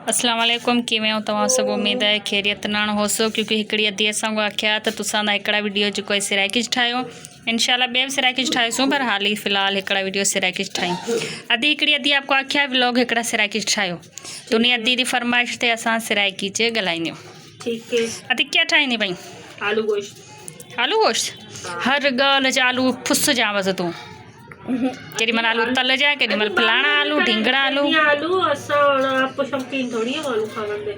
अस्सलाम वालेकुम किवें हो तव्हां सब। उम्मीद है खैरियत नाल होसो क्योंकि हिकड़ी अदी असां आख्या त तुसां दा हिकड़ा वीडियो जो कोई सिराकिज ठायो इंशाल्लाह बे सिराकिज ठाईसूं पर हाल ही फिलहाल हिकड़ा वीडियो सिराकिज ठाई अदी हिकड़ी अदी आपको आख्या व्लॉग हिकड़ा सिराकिज ठायो तो उन अदी दी फरमाइश ते असां सिराकी च गलाइयो। ठीक है अदी क्या ठाईनी भाई? आलू गोश्त। आलू गोश्त हर गाल च आलू फुस जावस तू केडी मन आलू तल जा केडी मन फलाना आलू ढींगड़ा आलू आलू असा आप शौकीन थोड़ी है आलू खावन दे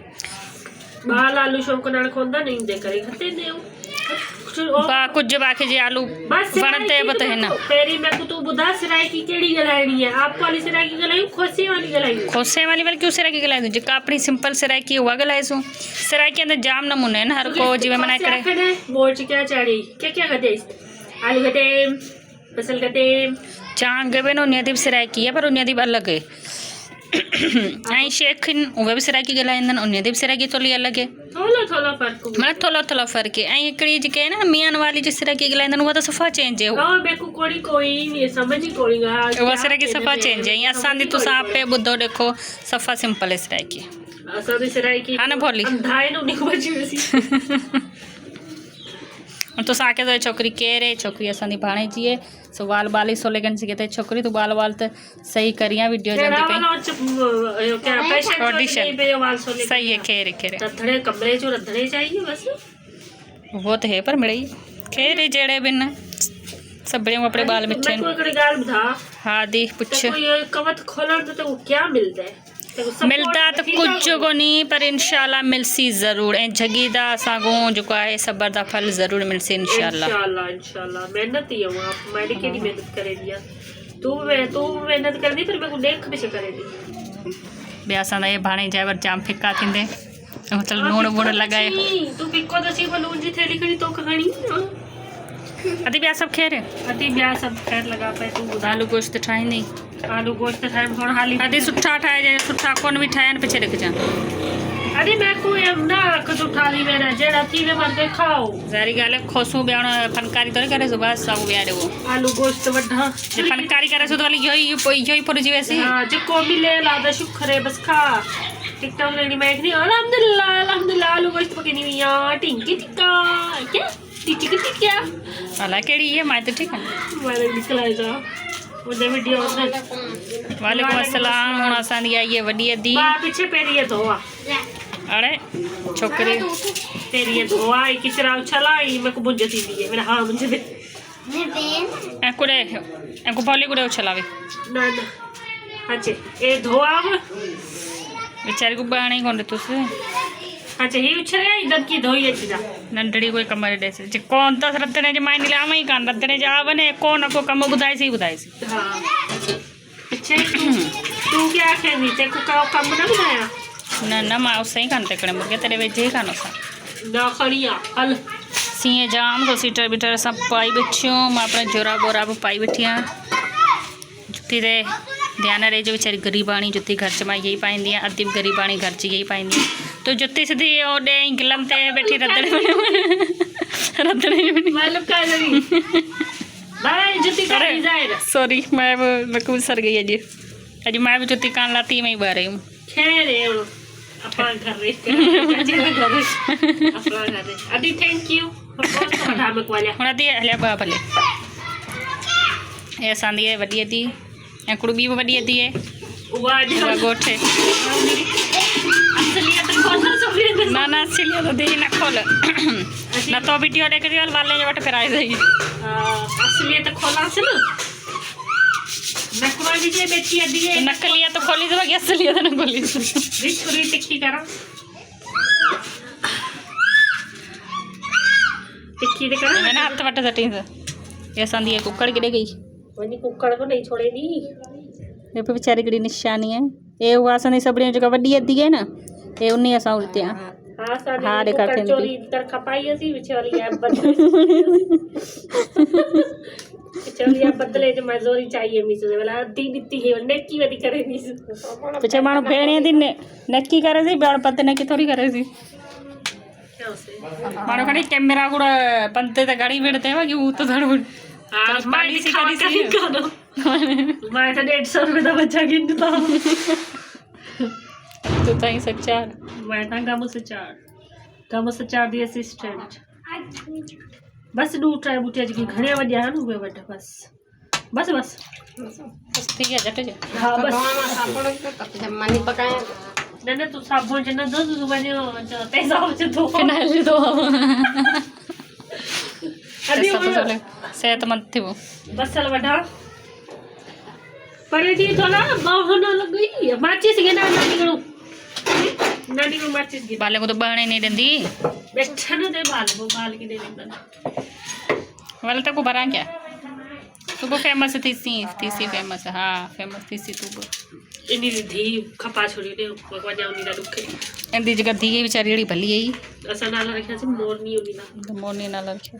बाल आलू शौक नाल खोंदा नहीं दे करे खते दे बा कुछ बाकी जे आलू बनते बत है ना तेरी मैं तू बुधा सिराई की केड़ी गलानी है आप वाली सिराई की गलाई खोसे वाली गलाई खोसे वाली वाली क्यों सिराई की गलाई दूं जिका अपनी सिंपल सिराई की हुआ गलाई सू सिराई के अंदर जाम नमूने हैं ना हर को जीवे मना करे बोर्ड क्या चाड़ी क्या गदे आलू गदे फसल गदे चांग गवे नो नियदीब सिराई की है पर नियदीब अलग है आई शेखन उवे भी सिराई की गलाइंदन नियदीब सिराई की थोड़ी अलग है थोड़ा फर्क मतलब थोड़ा फर्क है आई एकड़ी जे के ना मियान वाली जो सिराई की गलाइंदन वो तो सफा चेंज है हां मेको कोई नहीं समझ ही कोई गा वो सिराई की सफा चेंज है असां दी तुसा आपे बुद्धो देखो सफा सिंपल है सिराई की असां दी सिराई की हां ना भोली अंधाए नो निको बची वसी तो साके तो छोकरी कह रहे छोकरी असां दी भाणे जी है सो वाल बाली सोले गन से कहते छोकरी तो बाल वाल तो सही करिया वीडियो जल्दी पे क्या पैसे ऑडिशन पे वाल सोले सही है खेरे रधड़े कमरे जो रधड़े चाहिए बस वो तो है पर मिले खेरे जेड़े बिन सबड़े अपने बाल मिठे कोई कड़ी गाल बता हां दी पूछ कोई कवत खोलन तो क्या मिलता है मिलता तो कुछ को नहीं पर इंशाल्लाह मिलसी जरूर ए जगीदा सागो जो है सबर दा फल जरूर मिलसी इंशाल्लाह मेहनत ही है आप मैंने केडी मेहनत करे दिया तू मेहनत कर दी पर मैं को देख भी से करे दी ब्यासा दा ये भाणे जावर जाम फिक्का थिंदे मतलब नून वून लगाए तू फिक्को दसी बलून जी थेली खड़ी तो कहानी अति ब्याह सब खैर अति ब्याह सब खैर लगा पे तू आलू गोश्त ठाई नहीं आलू गोश्त ठाए हुन हाली अति सुठा ठाए जे सुठा कोन भी ठायन पीछे रख जा अरे मैं को एम ना कद उठा ली मेरा जेड़ा तीवे मार के खाओ जारी गाले खोसू बेण फनकारी तो करे सुबह सब यार वो आलू गोश्त वड्ढा जे फनकारी करे सो तो वाली योई पर जी वैसे हां जे को मिले लादा शुक्र है बस खा टिकटॉक लेनी मैं नहीं अल्हम्दुलिल्लाह आलू गोश्त पके नहीं यार टिंकी टिक्का क्या टिक्की टिक्का वाला केड़ी है मैं तो ठीक है वाले निकल जा वो वीडियो वालेकुम अस्सलाम हुन असां दी आई है वडी अदी बा पीछे पेरिए धोआ अरे छोकरी पेरिए धोआ किचरा उछलाई मैं को बुझती दी मेरा हां मुझे दे एकुड़े एकु भोली गुड़े उछलावे ना ना अच्छे ए धोआ बेचारी को बाणी कोन तुसे अच्छा ही उछले इधर की धोई अच्छी जा नंढड़ी कोई कमर दे से कौन तो रतने जे माइनी लावा ही कान रतने जा बने कौन को कम बुधाई सी हां अच्छा तू क्या कहनी ते को काम ना बनाया ना मैं उसे ही कान तकड़े मुर्गे तेरे वेजे ही कानो सा ना खड़िया हल सीए जाम तो सीटर बिटर सब पाई बैठियो मैं अपने जोरा बोरा पाई बैठिया जुत्ती दे ध्यान रहे जो बेचारी गरीबाणी जुत्ती घर च मैं यही पाई दियां अद्धी गरीबाणी घर च यही पाई तो जुत्ती सीधी ओडे गिलम ते बैठी रदड़े मालूम का जरी भाई जुत्ती का डिजाइन सॉरी मैं को सर गई अजी मैं भी जुत्ती कान लाती मैं ही बाहर हूं खैर है अपना घर रे अपना घर अदी थैंक यू बहुत धामक वाले हुन अदी हलिया बा भले ए सांदी है वडी अदी ए कुड़बी वडी अदी है वाह गोठे ना असलियत तो दे ना खोल ना तो वीडियो देख दियो वाले वट कराई दई असलियत खोला से ना नकली जे बेटी अदी है नकलिया तो खोली दो असलियत ना खोली छुरी टिक्की करा टिक्की दे करा मैंने हाथ वट सटी ये संदी है कुकड़ गिरे गई वनी कुकड़ को नहीं छोड़े नी ये पे बेचारी गड़ी निशानी है ए हुआ सनी सबड़ी जो वडी अदी है ना ए उन्नी असा उलते हां साडी हां देखा के चोरी कर खपाई सी विच वाली ऐप बदले चोरी ऐप बदले जो मजदूरी चाहिए मिस वाला दी दित्ती है नेकी वदी करे नी पीछे मानो भेणे दी नेकी करे सी बड़ पत ने की थोड़ी करे सी मानो खड़ी कैमरा गुड़ा पंते ते गाड़ी बेड़ते है कि ऊ तो धड़ हां पानी सी करी सी मैं तो 150 रुपए दा बच्चा गिनता तू ताईं सचार मैं ਤਾਂ ਗਮ ਸਚਾਰ ਦੀ ਅਸਿਸਟੈਂਟ बस डू ट्राई बूटे जी घणे वॼा आहिनि उहे वठ बस बस बस बस थी गया झट जा हाँ बस मनी पकाया न न तू साबुण च न दो तू वञो तेज़ाब च धो फिनाइल दो अभी सब चले सेहतमंद थी वो बसर वढा पर जी थोड़ा बाहर न लगी माचिस गे ना नानी को माचिस गे बाले को तो बहने नहीं देंदी बैठा न दे बाल वो बाल की दे देंदा वाले तक को भरा क्या तू को फेमस थी सी फेमस हाँ फेमस थी सी तू इनी धी खपा छोड़ी ने वॼा उनी दा दुख इंदी जगह दी बेचारी जड़ी भली है असां नाला रखिया सी मोरनी उनी दा मोरनी नाल रखिया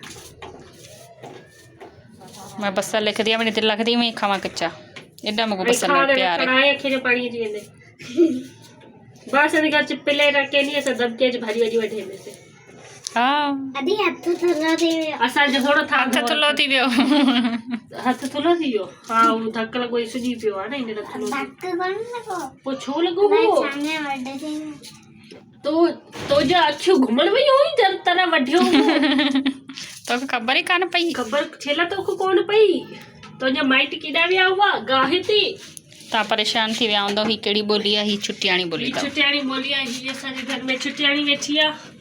मैं बसर लिख दिया मैंने तिल लिख दी मैं खावा कच्चा एडा मगो बसर में प्यार है कढ़ाई अखे जो पानी जी वेंदे बस इन का चिपले रखे नहीं ऐसा दबके ज भारी वजी वठे में से हां अभी हथ थला दे असां जो थोड़ो था हाथ थलो थी वियो हथ थुलो थी वियो हाँ वो धक लॻो सुजी पियो आहे न इन थुलो धक कोन लगो पोइ छो लॻो मैं हुओ सामने वड्डे थे तो जा अखियूं घुमण वई हुई जर तरह वढियो तो खबर ही कान पई ख़बर छेला तो कोन पई तुंहिंजा माइट केॾा विया हुआ गाहि ते ता परेशान थी विया हूंदो ही केड़ी बोली है ही छुटियाणी बोली छुटियाणी ॿोली आहे जी असांजे घर में छुटियाणी वेठी आहे